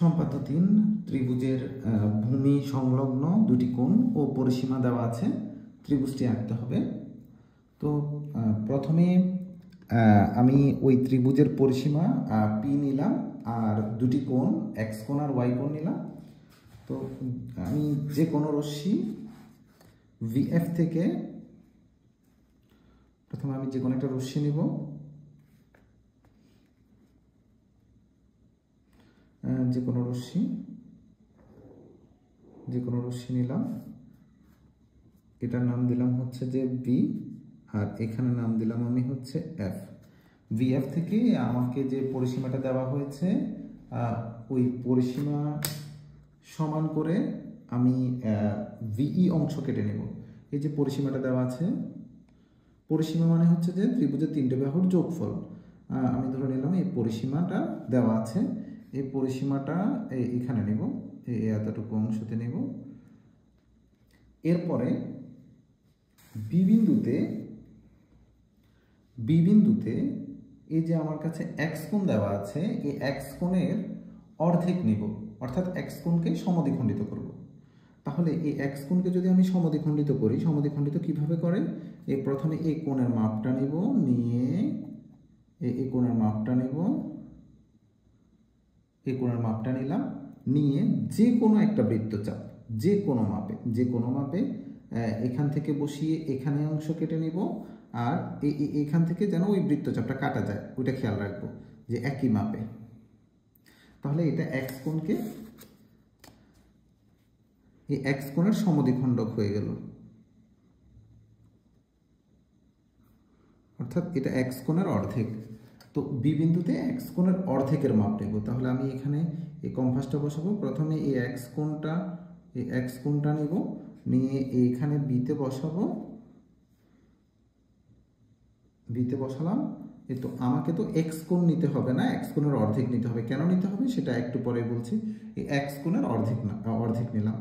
সম্পাদ্য ৩ ত্রিভুজের ভূমি সংলগ্ন দুটি কোণ ও পরিসীমা দেওয়া আছে, ত্রিভুজটি আঁকতে হবে। তো প্রথমে আমি ওই ত্রিভুজের পরিসীমা পি নিলাম আর দুটি কোণ এক্স কোণ আর ওয়াই কোণ নিলাম। তো আমি যে কোনো রশ্মি ভিএফ থেকে প্রথমে আমি যে কোনো একটা রশ্মি নিব, যে কোনো রশ্মি নিলাম, এটার নাম দিলাম হচ্ছে যে বি আর এখানে নাম দিলাম আমি হচ্ছে এফ। ভিএফ থেকে আমাকে যে পরিসীমাটা দেওয়া হয়েছে ওই পরিসীমা সমান করে আমি ভিই অংশ কেটে নেব। এই যে পরিসীমাটা দেওয়া আছে, পরিসীমা মানে হচ্ছে যে ত্রিভুজের তিনটে বাহুর যোগফল। আমি ধরে নিলাম এই পরিসীমাটা দেওয়া আছে, এই পরিসীমাটা এখানে নেব, এই এতটুকু অংশতে নেব। এরপরে বি বিন্দুতে এই যে আমার কাছে এক্স কোণ দেওয়া আছে, এই এক্স কোণের অর্ধেক নিব, অর্থাৎ এক্স কোণকে সমদ্বিখণ্ডিত করব। তাহলে এই এক্স কোণকে যদি আমি সমদ্বিখণ্ডিত করি, সমদ্বিখণ্ডিত কিভাবে করে? এই প্রথমে এই কোণের মাপটা নিব, নিয়ে এই কোণের মাপটা নেব, এই কোণের মাপটা নিলাম, নিয়ে যে কোনো একটা বৃত্তচাপ যে কোনো মাপে এখান থেকে বসিয়ে এখানে অংশ কেটে নিব। আর এখান থেকে যেন ওই বৃত্তচাপটা কাটা যায় ওইটা খেয়াল রাখবো যে একই মাপে। তাহলে এটা এক্স কোণকে, এই এক্স কোণের সমদ্বিখণ্ডক হয়ে গেল, অর্থাৎ এটা এক্স কোণের অর্ধেক। তো বি বিন্দুতে এক্স কোণের অর্ধেকের মাপ নেব। তাহলে আমি এখানে এই কম্পাসটা বসাবো, প্রথমে এই এক্স কোণটা নিব, নিয়ে এইখানে বিতে বসালাম। তো আমাকে তো এক্স কোণ নিতে হবে না, এক্স কোণের অর্ধেক নিতে হবে। কেন নিতে হবে সেটা একটু পরে বলছি। এই এক্স কোণের অর্ধেক নিলাম,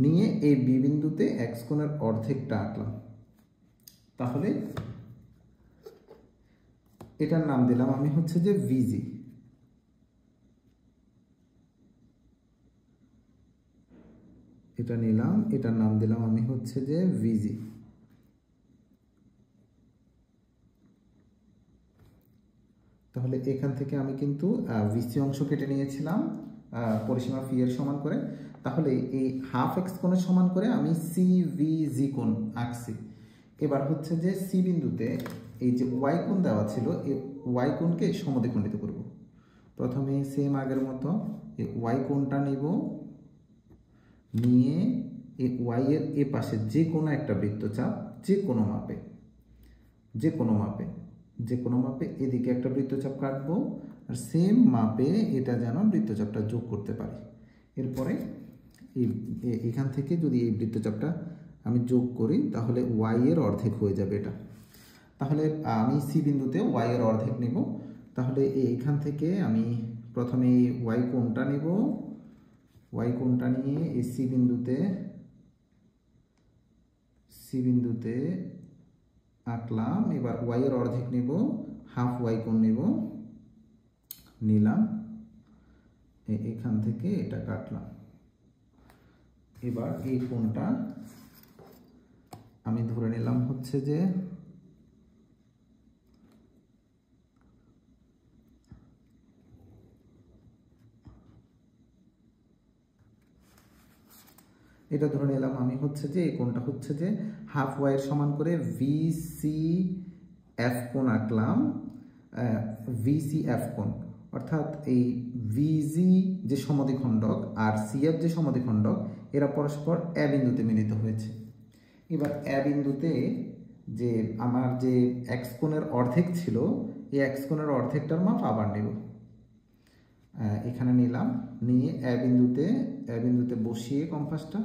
নিয়ে এই বি বিন্দুতে এক্স কোণের অর্ধেকটা আঁকলাম। তাহলে এটার নাম দিলাম আমি হচ্ছে যে ভিজি। এটা নিলাম, এটার নাম দিলাম আমি হচ্ছে যে ভিজি। তাহলে এখান থেকে আমি কিন্তু ভিসি অংশ কেটে নিয়েছিলাম পরিসীমা ফি এর সমান করে। তাহলে এই হাফ এক্স কোণের সমান করে আমি সি ভি জি কোণ আঁকছি। এবার হচ্ছে যে সি বিন্দুতে এই যে ওয়াই কোণ দেওয়া ছিল, এই ওয়াই কোণকে সমদ্বিখণ্ডিত করব। প্রথমে সেম আগের মতো এই ওয়াই কোণটা নিব, নিয়ে এই ওয়াই এর এ পাশে যে কোনো একটা বৃত্তচাপ যে কোনো মাপে এদিকে একটা বৃত্তচাপ কাটবো, আর সেম মাপে এটা যেন বৃত্তচাপটা যোগ করতে পারি। এরপরে এখান থেকে যদি এই বৃত্তচাপটা আমি যোগ করি তাহলে ওয়াই এর অর্ধেক হয়ে যাবে এটা। তাহলে আমি সি বিন্দুতে ওয়াই এর অর্ধেক নেব। তাহলে এইখান থেকে আমি প্রথমে ওয়াই কোণটা নেব, ওয়াই কোণটা নিয়ে এই সি বিন্দুতে আঁকলাম। এবার ওয়াই এর অর্ধেক নেব, হাফ ওয়াই কোণ নিলাম, এখান থেকে এটা কাটলাম। এবার এই কোণটা আমি ধরে নিলাম হচ্ছে যে এটা ধরে নিলাম আমি হচ্ছে যে এই কোণটা হচ্ছে যে হাফ ওয়াই এর সমান করে ভিসি এফ কোণ আঁকলাম। ভিসি এফ কোণ অর্থাৎ এই ভিজি যে সমদ্বিখণ্ডক আর সিএফ যে সমদ্বিখণ্ডক এরা পরস্পর এ বিন্দুতে মিলিত হয়েছে। এবার এ বিন্দুতে যে আমার যে এক্স কোণের অর্ধেক ছিল, এই এক্স কোণের অর্ধেকটার মাপ আবার নেব, এখানে নিলাম, নিয়ে এ বিন্দুতে বসিয়ে কম্পাসটা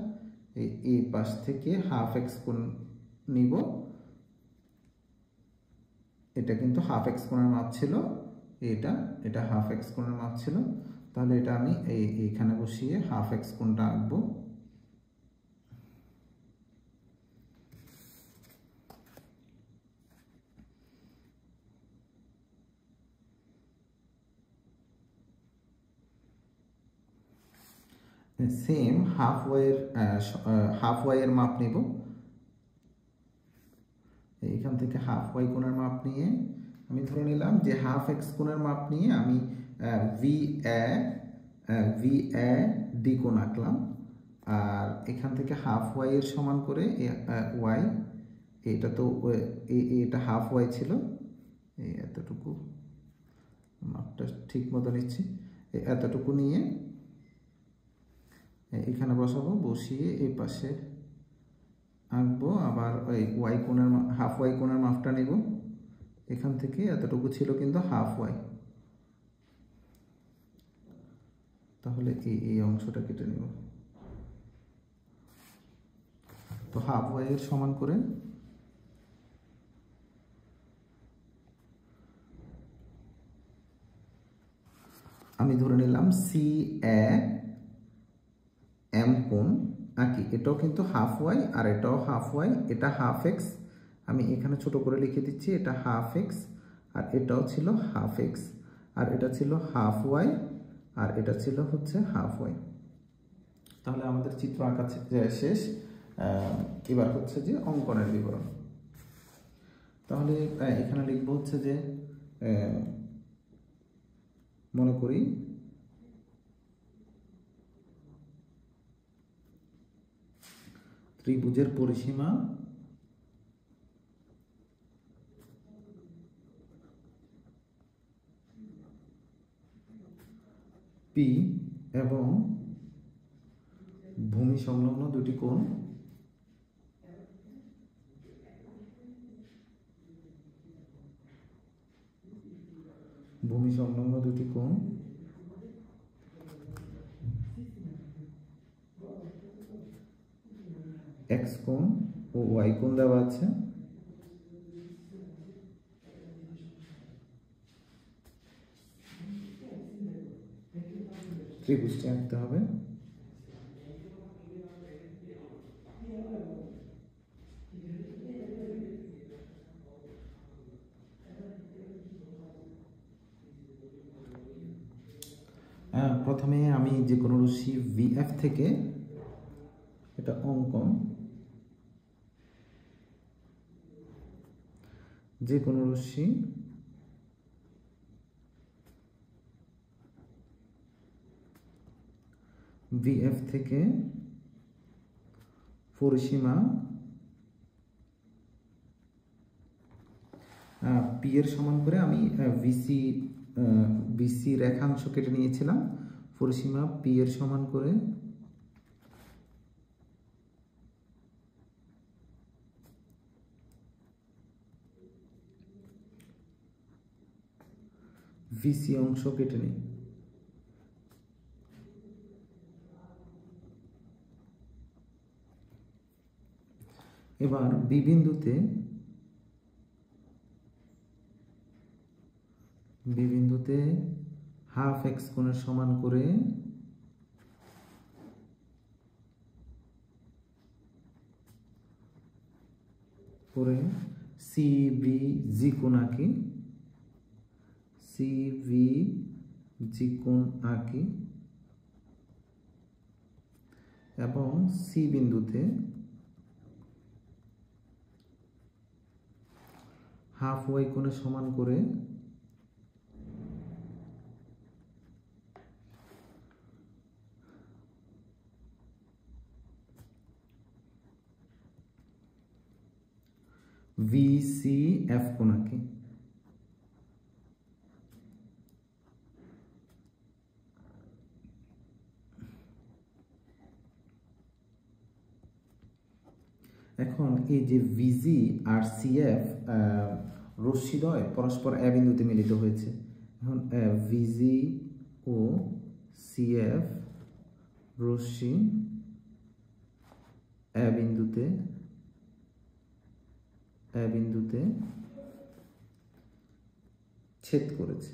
এই পাশ থেকে হাফ এক্স কোণ নিব। এটা কিন্তু হাফ এক্স কোণের মাপ ছিল, এটা হাফ এক্স কোণের মাপ ছিল। তাহলে এটা আমি এইখানে বসিয়ে হাফ এক্স কোণটা আঁকবো। সেম হাফ ওয়াইয়ের মাপ নেব। এইখান থেকে হাফ ওয়াই কোণের মাপ নিয়ে আমি ধরে নিলাম যে হাফ এক্স কোণের মাপ নিয়ে আমি ভি এ ডি কোণ আঁকলাম। আর এখান থেকে হাফ ওয়াই এর সমান করে ওয়াই, এটা তো এটা হাফ ওয়াই ছিল, এই এতটুকু মাপটা ঠিক মতো নিচ্ছি, এতটুকু নিয়ে এখানে বসাবো, বসিয়ে এই পাশে আঁকবো। আবার ওই ওয়াই কোণের হাফ ওয়াই কোণের মাপটা নেব, এখান থেকে এতটুকু ছিল কিন্তু হাফ ওয়াই, তাহলে এই অংশটা কেটে নেব। তো হাফ ওয়াই এর সমান করে আমি ধরে নিলাম সি এ এম কোণ আঁকি। এটাও কিন্তু হাফ ওয়াই আর এটাও হাফ ওয়াই, এটা হাফ এক্স, আমি এখানে ছোট করে লিখে দিচ্ছি, এটা হাফ এক্স আর এটাও ছিল হাফ এক্স, আর এটা ছিল হাফ ওয়াই আর এটা ছিল হচ্ছে হাফ ওয়াই। তাহলে আমাদের চিত্র আঁকা শেষ। এবার হচ্ছে যে অঙ্কনের বিবরণ। তাহলে এখানে লিখব হচ্ছে যে মনে করি ত্রিভুজের পরিসীমা পি এবং ভূমি সংলগ্ন দুটি কোণ এক্স কোণ ও ওয়াই কোণ দেওয়া আছে। ত্রিভুজটি আঁকতে হবে। প্রথমে আমি যে কোনো রশ্মি ভিএফ থেকে এটা অঙ্কন, যে কোনো রশ্মি ভিএফ থেকে পরিসীমা পি এর সমান করে আমি বিসি রেখাংশ কেটে নিয়েছিলাম, পরিসীমা পি এর সমান করে ভিসি অংশ কেটে নিই। এবার বি বিন্দুতে হাফ এক্স কোণের সমান করে সিবিজি কোণ আঁকি, এবং সি বিন্দুতে হাফ ওয়াই কোণের সমান করে VCF কোণ আঁকি। এখন এই যে ভিজি আর সিএফ রশ্মিদ্বয় পরস্পর এ বিন্দুতে মিলিত হয়েছে। এখন ভিজি ও সিএফ রশ্মি এ বিন্দুতে ছেদ করেছে।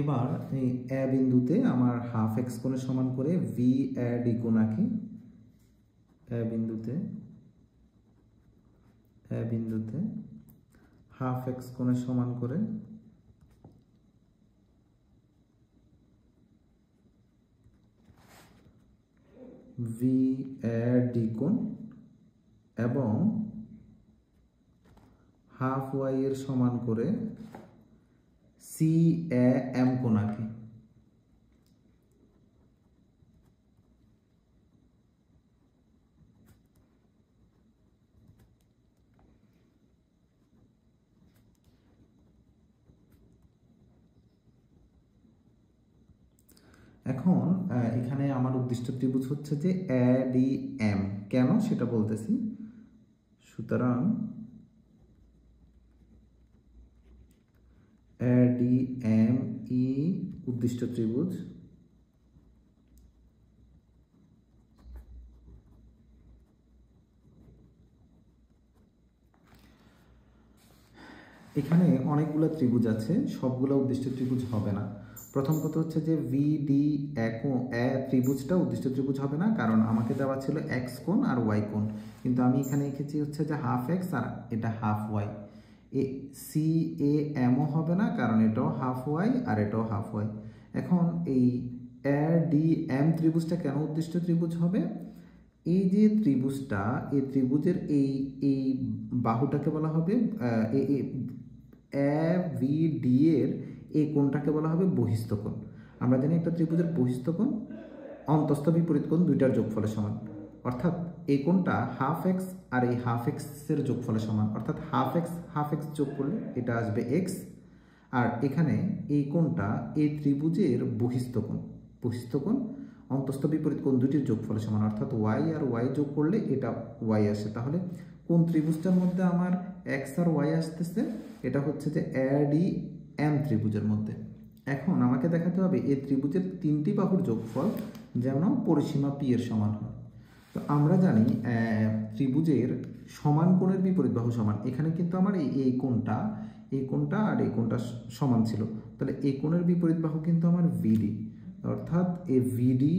এবার এই এ বিন্দুতে আমার হাফ এক্স কোণের সমান করে ভি এ ডি কোণ আঁকি। এ বিন্দুতে হাফ এক্স কোণের সমান করে ভি এ ডি কোণ এবং হাফ ওয়াই এর সমান করে সি এ এম কোণ আঁকি। এখন এখানে আমার উদ্দিষ্ট ত্রিভুজ হচ্ছে যে এডিএম, কেন সেটা বলতেছি। সুতরাং এডিএম ই উদ্দিষ্ট ত্রিভুজ। এখানে অনেকগুলো ত্রিভুজ আছে, সবগুলো উদ্দিষ্ট ত্রিভুজ হবে না। প্রথম কথা হচ্ছে যে ভিডি ত্রিভুজটা উদ্দিষ্ট ত্রিভুজ হবে না, কারণ আমাকে দেওয়া ছিল এক্স কোণ আর ওয়াই কোণ, কিন্তু আমি এখানে লিখেছি হচ্ছে যে হাফ এক্স আর এটা হাফ ওয়াই। সি এ এমও হবে না, কারণ এটাও হাফ ওয়াই আর এটাও হাফ ওয়াই। এখন এই এ ডি এম ত্রিভুজটা কেন উদ্দিষ্ট ত্রিভুজ হবে? এই যে ত্রিভুজটা, এই ত্রিভুজের এই বাহুটাকে বলা হবে এ ভি ডি এর এই কোণটাকে বলা হবে বহিস্থ কোণ। আমরা জানি একটা ত্রিভুজের বহিস্থ কোণ অন্তস্থ বিপরীত কোণ দুইটার যোগফলের সমান, অর্থাৎ এই কোণটা হাফ এক্স আর এই হাফ এক্সের যোগফলের সমান, অর্থাৎ হাফ এক্স যোগ করলে এটা আসবে এক্স। আর এখানে এই কোণটা এই ত্রিভুজের বহিস্থ কোণ অন্তস্থ বিপরীত কোণ দুটির যোগফলের সমান, অর্থাৎ ওয়াই আর ওয়াই যোগ করলে এটা ওয়াই আসে। তাহলে কোন ত্রিভুজটার মধ্যে আমার এক্স আর ওয়াই আসতেছে? এটা হচ্ছে যে এডি এম ত্রিভুজের মধ্যে। এখন আমাকে দেখাতে হবে এই ত্রিভুজের তিনটি বাহুর যোগফল যেন পরিসীমা পি এর সমান হয়। তো আমরা জানি ত্রিভুজের সমান কোণের বিপরীত বাহু সমান। এখানে কিন্তু আমার এই কোণটা আর এই কোণটা সমান ছিল, তাহলে এই কোণের বিপরীত বাহু কিন্তু আমার ভিডি, অর্থাৎ এই ভিডি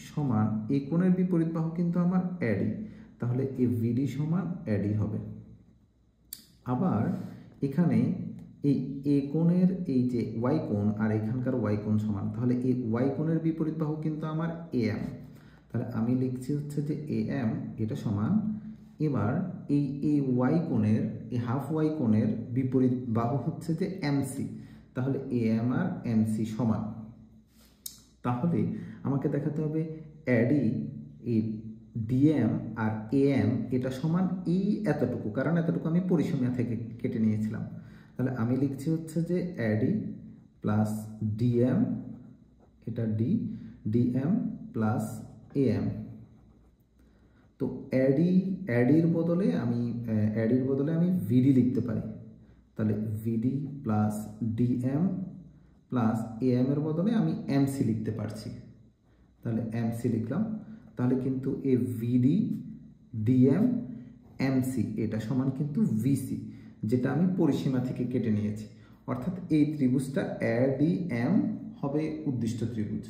সমান এই কোণের বিপরীত বাহু কিন্তু আমার এডি, তাহলে এই ভিডি সমান এডি হবে। আবার এখানে এই কোণের এই যে ওয়াই কোণ আর এখানকার ওয়াই কোণ সমান, তাহলে এই ওয়াই কোণের বিপরীত বাহু কিন্তু আমার এ এম, তাহলে আমি লিখছি হচ্ছে যে এ এম এটা সমান। এবার এই ওয়াই কোণের এই হাফ ওয়াই কোণের বিপরীত বাহু হচ্ছে যে এমসি, তাহলে এ এম আর এমসি সমান। তাহলে আমাকে দেখাতে হবে এডি এই ডিএম আর এএম এটা সমান এই এতটুকু, কারণ এতটুকু আমি পরিসীমা থেকে কেটে নিয়েছিলাম। তাহলে আমি লিখছি হচ্ছে যে এডি প্লাস ডিএম, এটা ডিএম প্লাস এএম। তো এডির বদলে আমি ভিডি লিখতে পারি, তাহলে ভিডি প্লাস ডিএম প্লাস এএম এর বদলে আমি এমসি লিখতে পারছি, তাহলে এমসি লিখলাম। তাহলে কিন্তু এই ভিডি ডিএম এমসি এটা সমান কিন্তু ভিসি, যেটা আমি পরিসীমা থেকে কেটে নিয়েছি। অর্থাৎ এই ত্রিভুজটা এডিএম হবে উদ্দিষ্ট ত্রিভুজ।